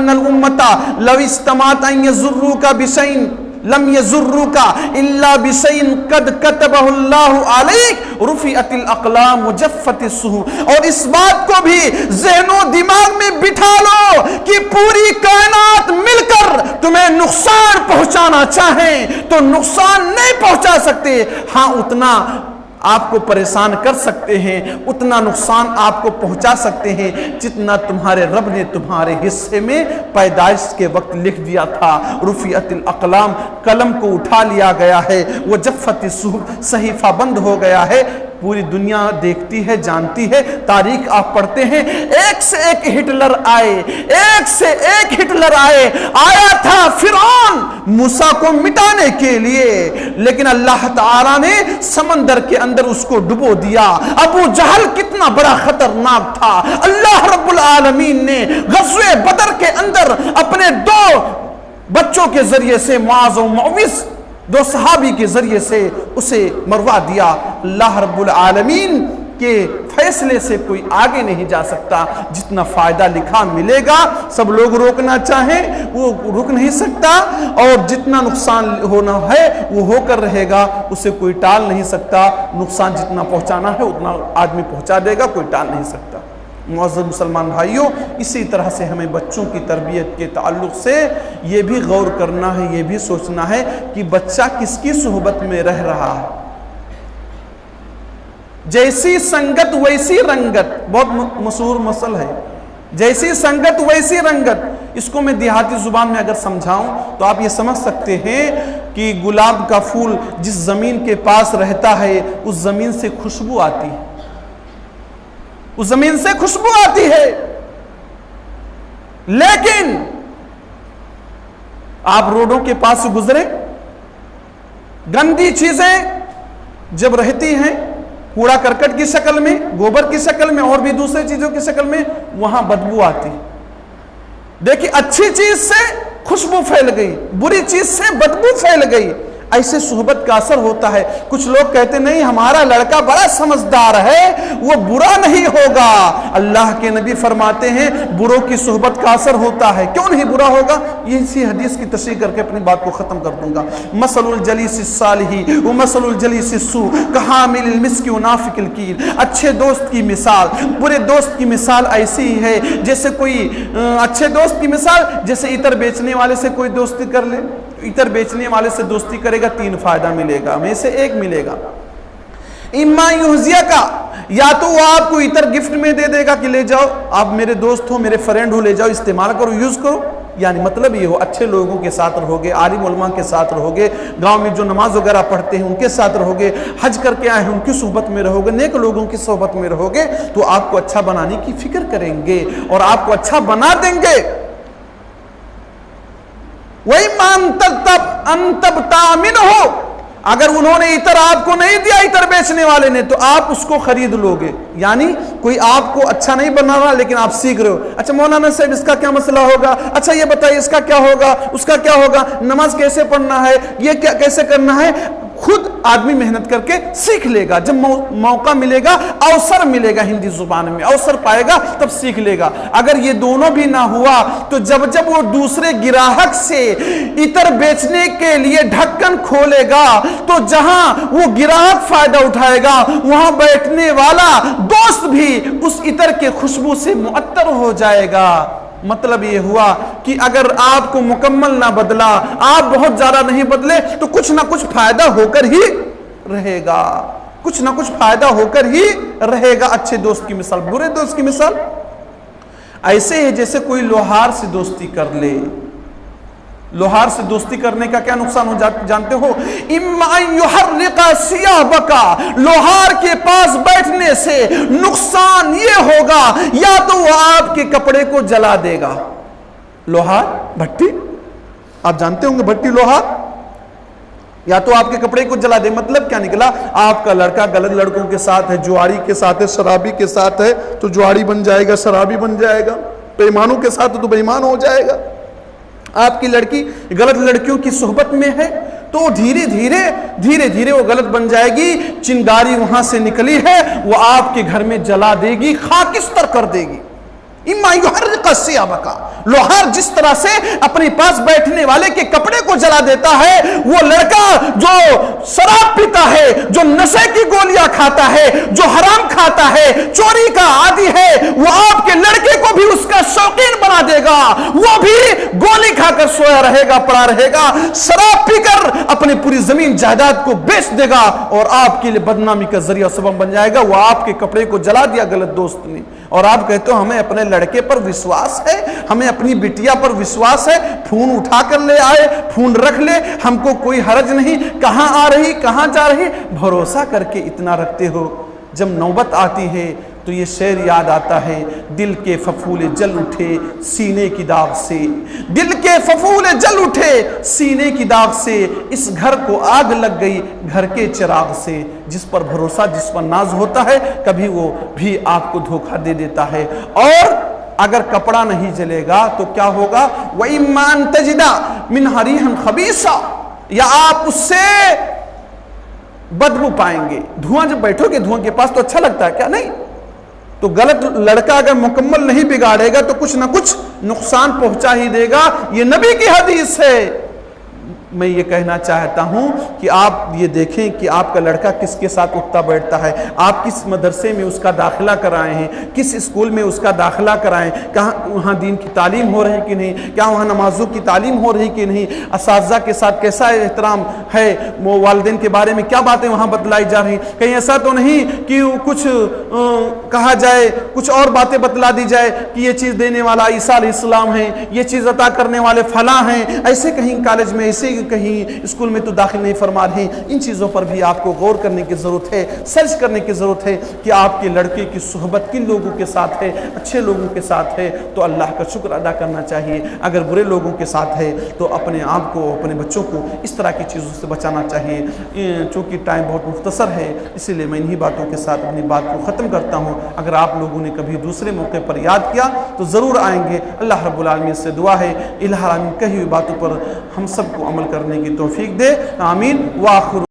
ان الامۃ لو استمعت ان یضروک بشیء لم یضروک الا بشیء قد کتبہ اللہ علیک رفعت الاقلام وجفت الصحف. اور اس بات کو بھی ذہن و دماغ میں بٹھا لو کہ پوری کائنات مل کر تمہیں نقصان پہنچانا چاہیں تو نقصان نہیں پہنچا سکتے. ہاں اتنا آپ کو پریشان کر سکتے ہیں, اتنا نقصان آپ کو پہنچا سکتے ہیں جتنا تمہارے رب نے تمہارے حصے میں پیدائش کے وقت لکھ دیا تھا. رفعت الاقلام, قلم کو اٹھا لیا گیا ہے. وہ جفت الصحف, صحیفہ بند ہو گیا ہے. پوری دنیا دیکھتی ہے, جانتی ہے, تاریخ آپ پڑھتے ہیں, ایک سے ایک ہٹلر آئے, ایک سے ایک ہٹلر آیا تھا فرعون موسیٰ کو مٹانے کے لیے, لیکن اللہ تعالیٰ نے سمندر کے اندر اس کو ڈبو دیا. ابو جہل کتنا بڑا خطرناک تھا, اللہ رب العالمین نے غزوہ بدر کے اندر اپنے 2 بچوں کے ذریعے سے, معاذ و معوذ, 2 صحابی کے ذریعے سے اسے مروا دیا. اللہ رب العالمین کے فیصلے سے کوئی آگے نہیں جا سکتا. جتنا فائدہ لکھا ملے گا, سب لوگ روکنا چاہیں وہ رک نہیں سکتا, اور جتنا نقصان ہونا ہے وہ ہو کر رہے گا, اسے کوئی ٹال نہیں سکتا. نقصان جتنا پہنچانا ہے اتنا آدمی پہنچا دے گا, کوئی ٹال نہیں سکتا. معزز مسلمان بھائیوں, اسی طرح سے ہمیں بچوں کی تربیت کے تعلق سے یہ بھی غور کرنا ہے, یہ بھی سوچنا ہے کہ بچہ کس کی صحبت میں رہ رہا ہے. جیسی سنگت ویسی رنگت, بہت مشہور مثل ہے, جیسی سنگت ویسی رنگت. اس کو میں دیہاتی زبان میں اگر سمجھاؤں تو آپ یہ سمجھ سکتے ہیں کہ گلاب کا پھول جس زمین کے پاس رہتا ہے اس زمین سے خوشبو آتی ہے, اس زمین سے خوشبو آتی ہے. لیکن آپ روڈوں کے پاس سے گزرے, گندی چیزیں جب رہتی ہیں کوڑا کرکٹ کی شکل میں, گوبر کی شکل میں, اور بھی دوسرے چیزوں کی شکل میں, وہاں بدبو آتی. دیکھیں, اچھی چیز سے خوشبو پھیل گئی, بری چیز سے بدبو پھیل گئی. ایسے صحبت کا اثر ہوتا ہے. کچھ لوگ کہتے نہیں ہمارا لڑکا بڑا سمجھدار ہے, وہ برا نہیں ہوگا. اللہ کے نبی فرماتے ہیں بروں کی صحبت کا اثر ہوتا ہے. کیوں نہیں برا ہوگا؟ یہ اسی حدیث کی تشریح کر کے اپنی بات کو ختم کر دوں گا. مثل الجلیس الصالح ومثل الجلیس السوء کحامل المسک ونافخ الکیر. اچھے دوست کی مثال برے دوست کی مثال ایسی ہی ہے جیسے کوئی اچھے دوست کی مثال جیسے عطر بیچنے والے سے کوئی دوستی کر لے. عطر بیچنے والے سے دوستی کرے گا 3 فائدہ ملے گا, میں سے 1 ملے گا. اما یحزیہ کا, یا تو وہ آپ کو عطر گفٹ میں دے دے گا کہ لے جاؤ, آپ میرے دوست ہو, میرے فرینڈ ہو, لے جاؤ, استعمال کرو, یوز کرو. یعنی مطلب یہ ہو اچھے لوگوں کے ساتھ رہو گے, عالم علماء کے ساتھ رہو گے, گاؤں میں جو نماز وغیرہ پڑھتے ہیں ان کے ساتھ رہو گے, حج کر کے آئے ہیں ان کی صحبت میں رہو گے, نیک لوگوں کی صحبت میں رہو گے, تو آپ کو اچھا بنانے کی فکر کریں گے اور آپ کو اچھا بنا دیں گے. اگر انہوں نے عطر آپ کو نہیں دیا, عطر بیچنے والے نے, تو آپ اس کو خرید لو گے. یعنی کوئی آپ کو اچھا نہیں بنا رہا لیکن آپ سیکھ رہے ہو. اچھا مولانا صاحب اس کا کیا مسئلہ ہوگا, اچھا یہ بتائیے اس کا کیا ہوگا, اس کا کیا ہوگا, نماز کیسے پڑھنا ہے, یہ کیا کیسے کرنا ہے. خود آدمی محنت کر کے سیکھ لے گا. جب موقع ملے گا, اوسر ملے گا, ہندی زبان میں اوسر پائے گا تب سیکھ لے گا. اگر یہ دونوں بھی نہ ہوا تو جب وہ دوسرے گراہک سے عطر بیچنے کے لیے ڈھکن کھولے گا تو جہاں وہ گراہک فائدہ اٹھائے گا وہاں بیٹھنے والا دوست بھی اس عطر کے خوشبو سے معطر ہو جائے گا. مطلب یہ ہوا کہ اگر آپ کو مکمل نہ بدلا, آپ بہت زیادہ نہیں بدلے, تو کچھ نہ کچھ فائدہ ہو کر ہی رہے گا, کچھ نہ کچھ فائدہ ہو کر ہی رہے گا. اچھے دوست کی مثال, برے دوست کی مثال ایسے ہے جیسے کوئی لوہار سے دوستی کر لے. لوہار سے دوستی کرنے کا کیا نقصان ہو جانتے ہو؟ اما ان یحرق ثیابک, لوہار کے پاس بیٹھنے سے نقصان یہ ہوگا یا تو وہ آپ کے کپڑے کو جلا دے گا. لوہار بھٹی, آپ جانتے ہوں گے بھٹی لوہار, یا تو آپ کے کپڑے کو جلا دے. مطلب کیا نکلا, آپ کا لڑکا غلط لڑکوں کے ساتھ ہے, جواری کے ساتھ ہے, شرابی کے ساتھ ہے تو جواری بن جائے گا, شرابی بن جائے گا. بے ایمانوں کے ساتھ تو بے ایمان ہو جائے گا. آپ کی لڑکی غلط لڑکیوں کی صحبت میں ہے تو دھیرے دھیرے وہ غلط بن جائے گی. چنگاری وہاں سے نکلی ہے وہ آپ کے گھر میں جلا دے گی, خاکستر کر دے گی. اما یحرق ثیابک، لوہار جس طرح سے اپنے پاس بیٹھنے والے کے کپڑے کو جلا دیتا ہے، وہ لڑکا جو شراب پیتا ہے، جو نشے کی گولیاں کھاتا ہے، جو حرام کھاتا ہے، چوری کا عادی ہے، وہ آپ کے لڑکے کو بھی اس کا شوقین بنا دے گا، وہ بھی گولی کھا کر سویا رہے گا، پڑا رہے گا، شراب پی کر اپنی پوری زمین جائیداد کو بیچ دے گا اور آپ کے لیے بدنامی کا ذریعہ سبب بن جائے گا۔ وہ آپ کے کپڑے کو جلا دیا غلط دوست نے، اور آپ کہتے ہو ہمیں اپنے لڑکے پر وشواس ہے، ہمیں اپنی بٹیا پر وشواس ہے، فون اٹھا کر لے آئے، فون رکھ لے، ہم کو کوئی حرج نہیں، کہاں آ رہی کہاں جا رہی، بھروسہ کر کے اتنا رکھتے ہو۔ جب نوبت آتی ہے تو یہ شعر یاد آتا ہے، دل کے پھپھولے جل اٹھے سینے کی داغ سے، دل کے پھپھولے جل اٹھے سینے کی داغ سے، اس گھر کو آگ لگ گئی گھر کے چراغ سے۔ جس پر بھروسہ، جس پر ناز ہوتا ہے، کبھی وہ بھی آپ کو دھوکہ دے دیتا ہے۔ اور اگر کپڑا نہیں جلے گا تو کیا ہوگا؟ وَإِمَّا أَن تَجِدَ مِنْهَا رِيحًا خَبِيثًا، یا آپ اس سے بدبو پائیں گے۔ دھواں جب بیٹھو گے دھواں کے پاس تو اچھا لگتا ہے کیا؟ نہیں۔ تو غلط لڑکا اگر مکمل نہیں بگاڑے گا تو کچھ نہ کچھ نقصان پہنچا ہی دے گا۔ یہ نبی کی حدیث ہے۔ میں یہ کہنا چاہتا ہوں کہ آپ یہ دیکھیں کہ آپ کا لڑکا کس کے ساتھ اٹھتا بیٹھتا ہے، آپ کس مدرسے میں اس کا داخلہ کرائے ہیں، کس اسکول میں اس کا داخلہ کرائیں، کہاں وہاں دین کی تعلیم ہو رہی کہ نہیں، کیا وہاں نمازوں کی تعلیم ہو رہی کہ نہیں، اساتذہ کے ساتھ کیسا احترام ہے، والدین کے بارے میں کیا باتیں وہاں بتلائی جا رہی، کہیں ایسا تو نہیں کہ کچھ کہا جائے، کچھ اور باتیں بتلا دی جائے کہ یہ چیز دینے والا عیسیٰ علیہ السلام ہے، یہ چیز عطا کرنے والے فلاں ہیں، ایسے کہیں کالج میں، ایسے کہیں اسکول میں تو داخل نہیں فرما رہے۔ ان چیزوں پر بھی آپ کو غور کرنے کی ضرورت ہے، سرچ کرنے کی ضرورت ہے کہ آپ کے لڑکے کی صحبت کن لوگوں کے ساتھ ہے، اچھے لوگوں کے ساتھ ہے تو اللہ کا شکر ادا کرنا چاہیے، اگر برے لوگوں کے ساتھ ہے تو اپنے آپ کو، اپنے بچوں کو اس طرح کی چیزوں سے بچانا چاہیے۔ چونکہ ٹائم بہت مختصر ہے اسی لیے میں انہی باتوں کے ساتھ اپنی بات کو ختم کرتا ہوں۔ اگر آپ لوگوں نے کبھی دوسرے موقع پر یاد کیا تو ضرور آئیں گے۔ اللہ رب العالمین سے دعا ہے الہ العالمین کہی ہوئی باتوں پر ہم سب کو عمل کرنے کی توفیق دے، آمین۔ وآخر